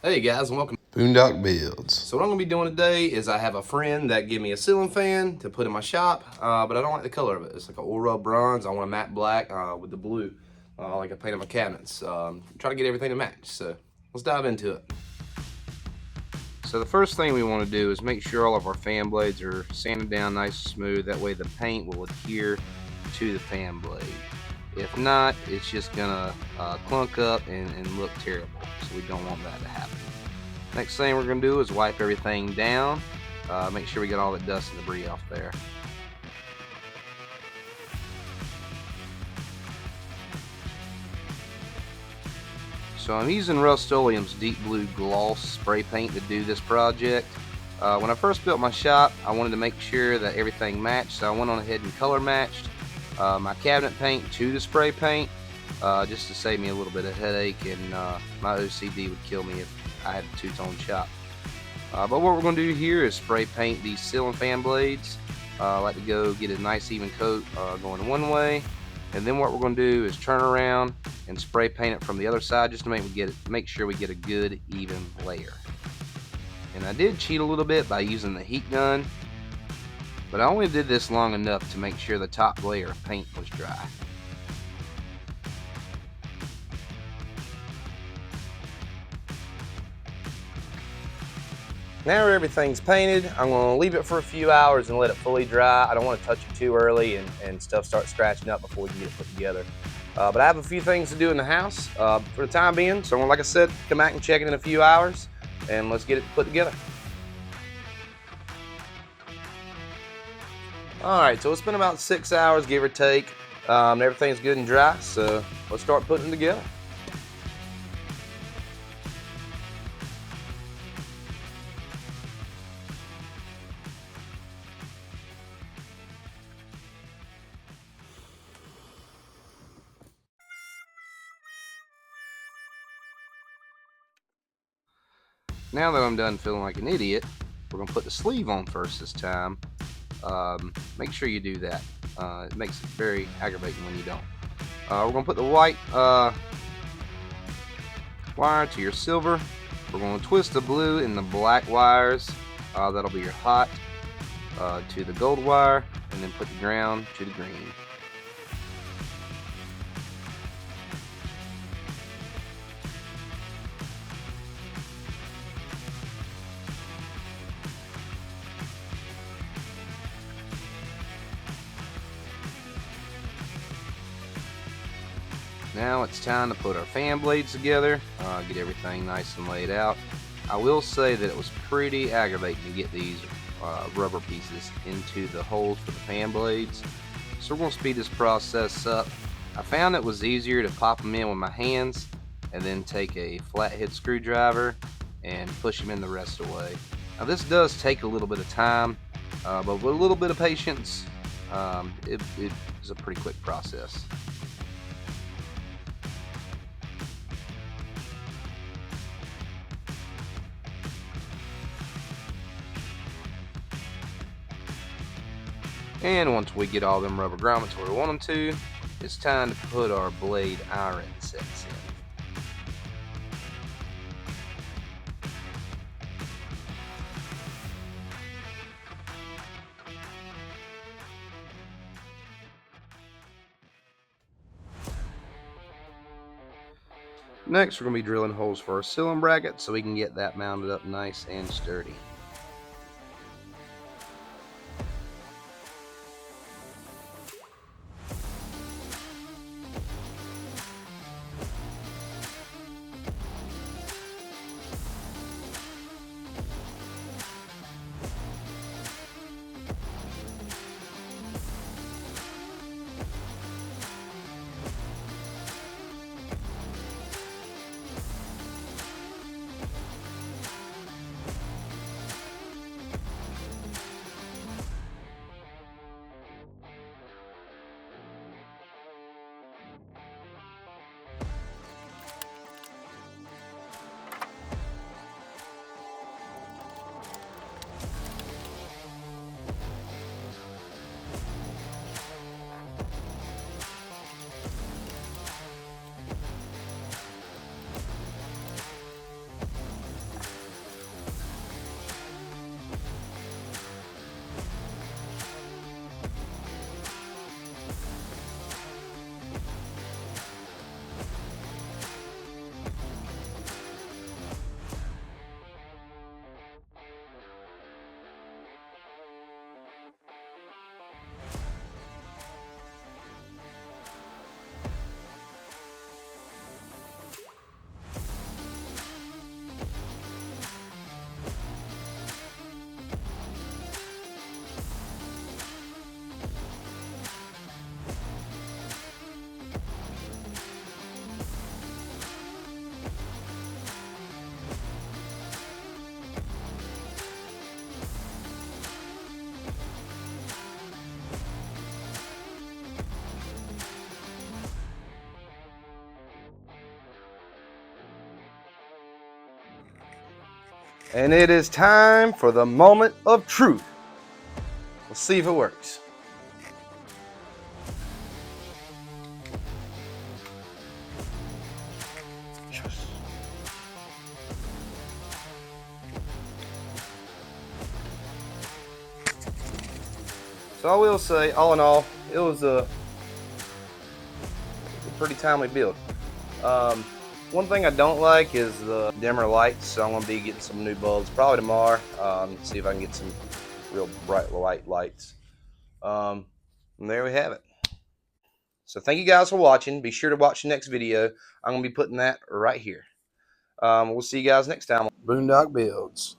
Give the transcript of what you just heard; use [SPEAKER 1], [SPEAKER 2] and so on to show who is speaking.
[SPEAKER 1] Hey guys, and welcome.
[SPEAKER 2] Boondock Builds.
[SPEAKER 1] So what I'm going to be doing today is I have a friend that gave me a ceiling fan to put in my shop, but I don't like the color of it. It's like an oil rub bronze. I want a matte black with the blue, like I painted my cabinets. Try to get everything to match. So let's dive into it. So the first thing we want to do is make sure all of our fan blades are sanded down nice and smooth. That way the paint will adhere to the fan blade. If not, it's just gonna clunk up and look terrible. So we don't want that to happen. Next thing we're gonna do is wipe everything down. Make sure we get all the dust and debris off there. So I'm using Rust-Oleum's Deep Blue Gloss spray paint to do this project. When I first built my shop, I wanted to make sure that everything matched, so I went on ahead and color matched my cabinet paint to the spray paint, just to save me a little bit of headache, and my OCD would kill me if I had a two-tone shop. But what we're going to do here is spray paint these ceiling fan blades. I like to go get a nice even coat going one way, and then what we're going to do is turn around and spray paint it from the other side just to make sure we get a good even layer. And I did cheat a little bit by using the heat gun, but I only did this long enough to make sure the top layer of paint was dry. Now everything's painted, I'm going to leave it for a few hours and let it fully dry. I don't want to touch it too early and stuff starts scratching up before we get it put together. But I have a few things to do in the house for the time being. So like I said, come back and check it in a few hours and let's get it put together. Alright, so it's been about 6 hours, give or take. Everything's good and dry, so let's start putting it together. Now that I'm done feeling like an idiot, we're going to put the sleeve on first this time. Make sure you do that. It makes it very aggravating when you don't. We're going to put the white wire to your silver. We're going to twist the blue and the black wires. That'll be your hot to the gold wire, and then put the ground to the green. Now it's time to put our fan blades together, get everything nice and laid out. I will say that it was pretty aggravating to get these rubber pieces into the holes for the fan blades. So we're going to speed this process up. I found it was easier to pop them in with my hands and then take a flathead screwdriver and push them in the rest of the way. Now this does take a little bit of time, but with a little bit of patience, it is a pretty quick process. And once we get all them rubber grommets where we want them to, it's time to put our blade iron sets in. Next, we're going to be drilling holes for our ceiling bracket so we can get that mounted up nice and sturdy. And it is time for the moment of truth. Let's see if it works. So I will say, all in all, it was a pretty timely build. One thing I don't like is the dimmer lights, so I'm going to be getting some new bulbs probably tomorrow. See if I can get some real bright white lights. And there we have it. So thank you guys for watching. Be sure to watch the next video. I'm going to be putting that right here. We'll see you guys next time on Boondock Builds.